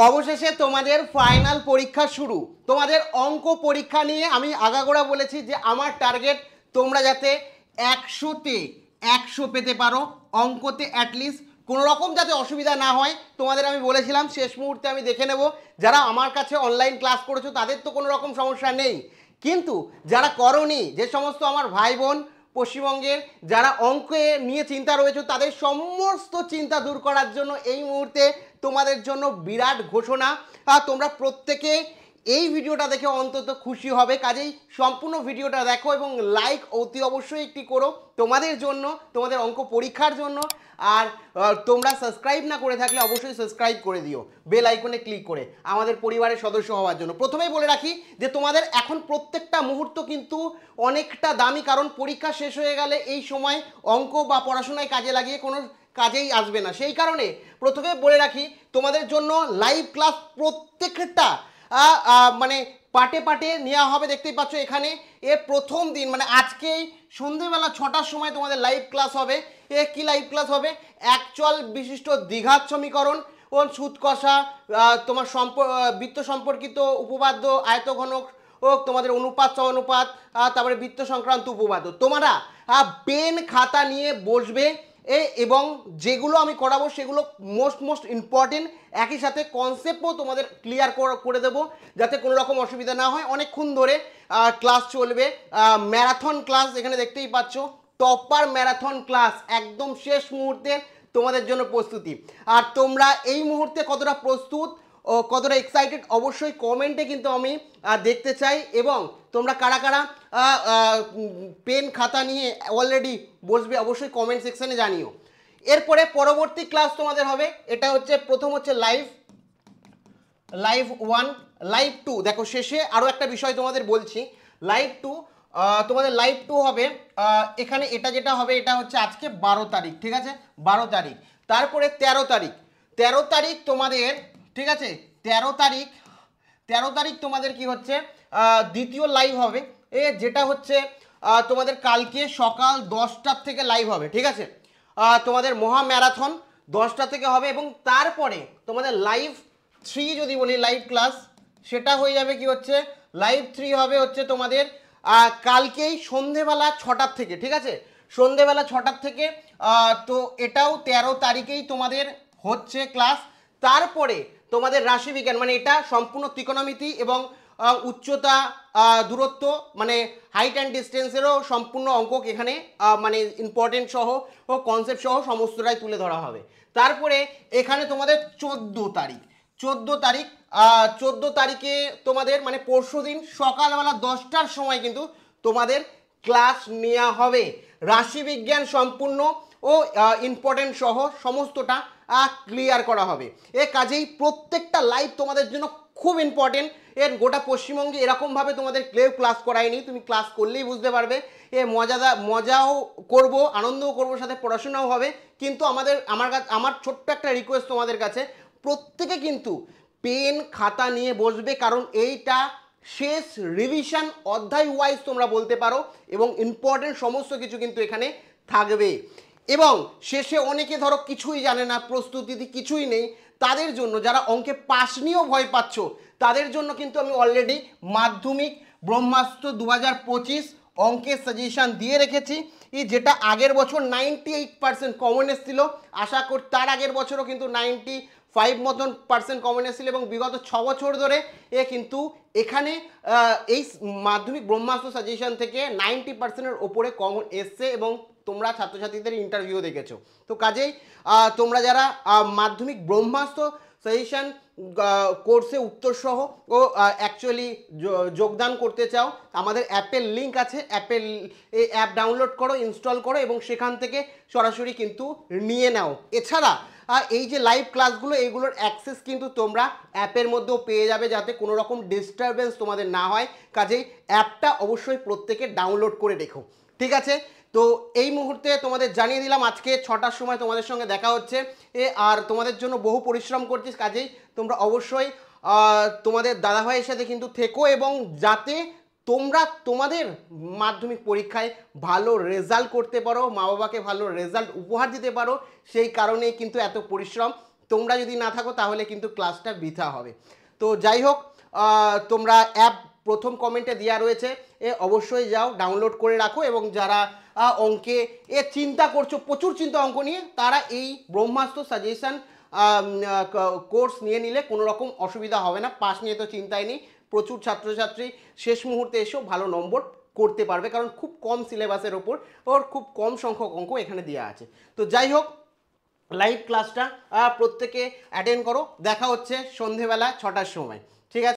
অবশেষে তোমাদের ফাইনাল পরীক্ষা শুরু। তোমাদের অঙ্ক পরীক্ষা নিয়ে আমি আগাগোড়া বলেছি যে আমার টার্গেট তোমরা যাতে 100তে 100 পেতে পারো, অঙ্কতে অ্যাটলিস্ট কোনো রকম যাতে অসুবিধা না হয়। তোমাদের আমি বলেছিলাম শেষ মুহূর্তে আমি দেখে নেব, যারা আমার কাছে অনলাইন ক্লাস করেছো তাদের তো কোনো রকম সমস্যা নেই, কিন্তু যারা করনি, যে সমস্ত আমার ভাই বোন পশ্চিমবঙ্গের যারা অঙ্কে নিয়ে চিন্তা রয়েছে, তাদের সমস্ত চিন্তা দূর করার জন্য এই মুহূর্তে তোমাদের জন্য বিরাট ঘোষণা। তোমরা প্রত্যেকে এই ভিডিওটা দেখে অন্তত খুশি হবে, কাজেই সম্পূর্ণ ভিডিওটা দেখো এবং লাইক অতি অবশ্যই একটি করো তোমাদের জন্য, তোমাদের অঙ্ক পরীক্ষার জন্য। আর তোমরা সাবস্ক্রাইব না করে থাকলে অবশ্যই সাবস্ক্রাইব করে দিও বেল আইকনে ক্লিক করে আমাদের পরিবারের সদস্য হওয়ার জন্য। প্রথমেই বলে রাখি যে তোমাদের এখন প্রত্যেকটা মুহূর্ত কিন্তু অনেকটা দামি, কারণ পরীক্ষা শেষ হয়ে গেলে এই সময় অঙ্ক বা পড়াশোনায় কাজে লাগিয়ে কোনো কাজেই আসবে না। সেই কারণে প্রথমে বলে রাখি তোমাদের জন্য লাইভ ক্লাস প্রত্যেকটা মানে পাটে পাটে নেওয়া হবে। দেখতেই পাচ্ছ এখানে প্রথম দিন মানে আজকেই সন্ধেবেলা 6টার সময় তোমাদের লাইভ ক্লাস হবে। কি লাইভ ক্লাস হবে? অ্যাকচুয়াল বিশিষ্ট দ্বিঘাত সমীকরণ ও সুদ কষা, তোমার বৃত্ত সম্পর্কিত উপপাদ্য, আয়তঘনক ও তোমাদের অনুপাত সহানুপাত, তারপরে বৃত্ত সংক্রান্ত উপপাদ্য। তোমরা পেন খাতা নিয়ে বসবে এবং যেগুলো আমি করাবো সেগুলো মোস্ট ইম্পর্টেন্ট, একই সাথে কনসেপ্টও তোমাদের ক্লিয়ার করে দেবো যাতে কোনো রকম অসুবিধা না হয়। অনেকক্ষণ ধরে ক্লাস চলবে, ম্যারাথন ক্লাস এখানে দেখতেই পাচ্ছ, টপার ম্যারাথন ক্লাস, একদম শেষ মুহূর্তে তোমাদের জন্য প্রস্তুতি। আর তোমরা এই মুহূর্তে কতটা প্রস্তুত ও কতটা এক্সাইটেড অবশ্যই কমেন্টে কিন্তু আমি দেখতে চাই। এবং তোমরা কারা কারা পেন খাতা নিয়ে অলরেডি বসবে অবশ্যই কমেন্ট সেকশানে জানিও। এরপরে পরবর্তী ক্লাস তোমাদের হবে, এটা হচ্ছে প্রথম হচ্ছে লাইভ 1, লাইভ 2। দেখো শেষে আরও একটা বিষয় তোমাদের বলছি, লাইভ 2 তোমাদের লাইভ 2 হবে এখানে। এটা যেটা হবে এটা হচ্ছে আজকে 12 তারিখ, ঠিক আছে, 12 তারিখ। তারপরে 13 তারিখ তোমাদের, ঠিক আছে, 13 তারিখ তোমাদের কি হচ্ছে দ্বিতীয় লাইভ হবে, যেটা হচ্ছে তোমাদের কালকে সকাল 10টার থেকে লাইভ হবে, ঠিক আছে। তোমাদের মহা ম্যারাথন 10টা থেকে হবে এবং তারপরে তোমাদের লাইভ 3 যদি বলি লাইভ ক্লাস, সেটা হয়ে যাবে কি হচ্ছে লাইভ 3 হবে হচ্ছে তোমাদের কালকেই সন্ধেবেলা 6টার থেকে, ঠিক আছে, সন্ধেবেলা 6টার থেকে। তো এটাও 13 তারিখেই তোমাদের হচ্ছে ক্লাস। তারপরে তোমাদের রাশিবিজ্ঞান, মানে এটা সম্পূর্ণ ত্রিকোণমিতি এবং উচ্চতা, দূরত্ব, মানে হাইট অ্যান্ড ডিস্টেন্সেরও সম্পূর্ণ অঙ্ক এখানে মানে ইম্পর্টেন্ট সহ ও কনসেপ্ট সহ সমস্তটাই তুলে ধরা হবে। তারপরে এখানে তোমাদের 14 তারিখে তোমাদের মানে পরশু দিন সকালবেলা 10টার সময় কিন্তু তোমাদের ক্লাস নেওয়া হবে, রাশিবিজ্ঞান সম্পূর্ণ ও ইম্পর্টেন্ট সহ সমস্তটা ক্লিয়ার করা হবে। কাজেই প্রত্যেকটা লাইভ তোমাদের জন্য খুব ইম্পর্টেন্ট। গোটা পশ্চিমবঙ্গে এরকমভাবে তোমাদের কেউ ক্লাস করায়নি, তুমি ক্লাস করলেই বুঝতে পারবে। মজাও করব, আনন্দও করবো, সাথে পড়াশোনাও হবে। কিন্তু আমার ছোট্ট একটা রিকোয়েস্ট তোমাদের কাছে, প্রত্যেকে কিন্তু পেন খাতা নিয়ে বসবে, কারণ এইটা শেষ রিভিশন অধ্যায় ওয়াইজ তোমরা বলতে পারো এবং ইম্পর্টেন্ট সমস্ত কিছু কিন্তু এখানে থাকবে। এবং শেষে অনেকে ধরো কিছুই জানে না, প্রস্তুতি কিছুই নেই, তাদের জন্য যারা অঙ্কে পাস নিয়েও ভয় পাচ্ছ তাদের জন্য কিন্তু আমি অলরেডি মাধ্যমিক ব্রহ্মাস্ত্র 2025 অঙ্কের সাজেশান দিয়ে রেখেছি, যেটা আগের বছর 98% কমন এসেছিল। আশা করি তার আগের বছরও কিন্তু 95 মতন % কমন এসেছিল এবং বিগত 6 বছর ধরে কিন্তু এখানে এই মাধ্যমিক ব্রহ্মাস্ত্র সাজেশান থেকে 90%-এর ওপরে কমন এসছে এবং তোমরা ছাত্রছাত্রীদের ইন্টারভিউ দেখেছো। তো কাজেই তোমরা যারা মাধ্যমিক ব্রহ্মাস্ত্র সাজেশান কোর্সে উত্তরসহ ও অ্যাকচুয়ালি যোগদান করতে চাও, আমাদের অ্যাপের লিঙ্ক আছে, অ্যাপ ডাউনলোড করো, ইনস্টল করো এবং সেখান থেকে সরাসরি কিন্তু নিয়ে নাও। এছাড়া এই যে লাইভ ক্লাসগুলো, এইগুলোর অ্যাক্সেস কিন্তু তোমরা অ্যাপের মধ্যেও পেয়ে যাবে, যাতে কোনো রকম ডিস্টারবেন্স তোমাদের না হয়। কাজেই অ্যাপটা অবশ্যই প্রত্যেকে ডাউনলোড করে রেখো, ঠিক আছে। তো এই মুহূর্তে তোমাদের জানিয়ে দিলাম আজকে 6টার সময় তোমাদের সঙ্গে দেখা হচ্ছে। আর তোমাদের জন্য বহু পরিশ্রম করছিস, কাজেই তোমরা অবশ্যই তোমাদের দাদাভাইয়ের সাথে কিন্তু থেকো এবং যাতে তোমরা তোমাদের মাধ্যমিক পরীক্ষায় ভালো রেজাল্ট করতে পারো, মা বাবাকে ভালো রেজাল্ট উপহার দিতে পারো, সেই কারণেই কিন্তু এত পরিশ্রম। তোমরা যদি না থাকো তাহলে কিন্তু ক্লাসটা বৃথা হবে। তো যাই হোক, তোমরা অ্যাপ প্রথম কমেন্টে দেওয়া রয়েছে, অবশ্যই যাও ডাউনলোড করে রাখো, এবং যারা অঙ্কে চিন্তা করছো, প্রচুর চিন্তা অঙ্ক নিয়ে, তারা এই ব্রহ্মাস্ত্র সাজেশন কোর্স নিয়ে নিলে কোনো রকম অসুবিধা হবে না। পাস নিয়ে তো চিন্তাই নেই, প্রচুর ছাত্রছাত্রী শেষ মুহূর্তে এসেও ভালো নম্বর করতে পারবে, কারণ খুব কম সিলেবাসের ওপর ওর খুব কম সংখ্যক অঙ্ক এখানে দেওয়া আছে। তো যাই হোক, লাইভ ক্লাসটা প্রত্যেকে অ্যাটেন্ড করো, দেখা হচ্ছে সন্ধেবেলা 6টার সময়, ঠিক আছে।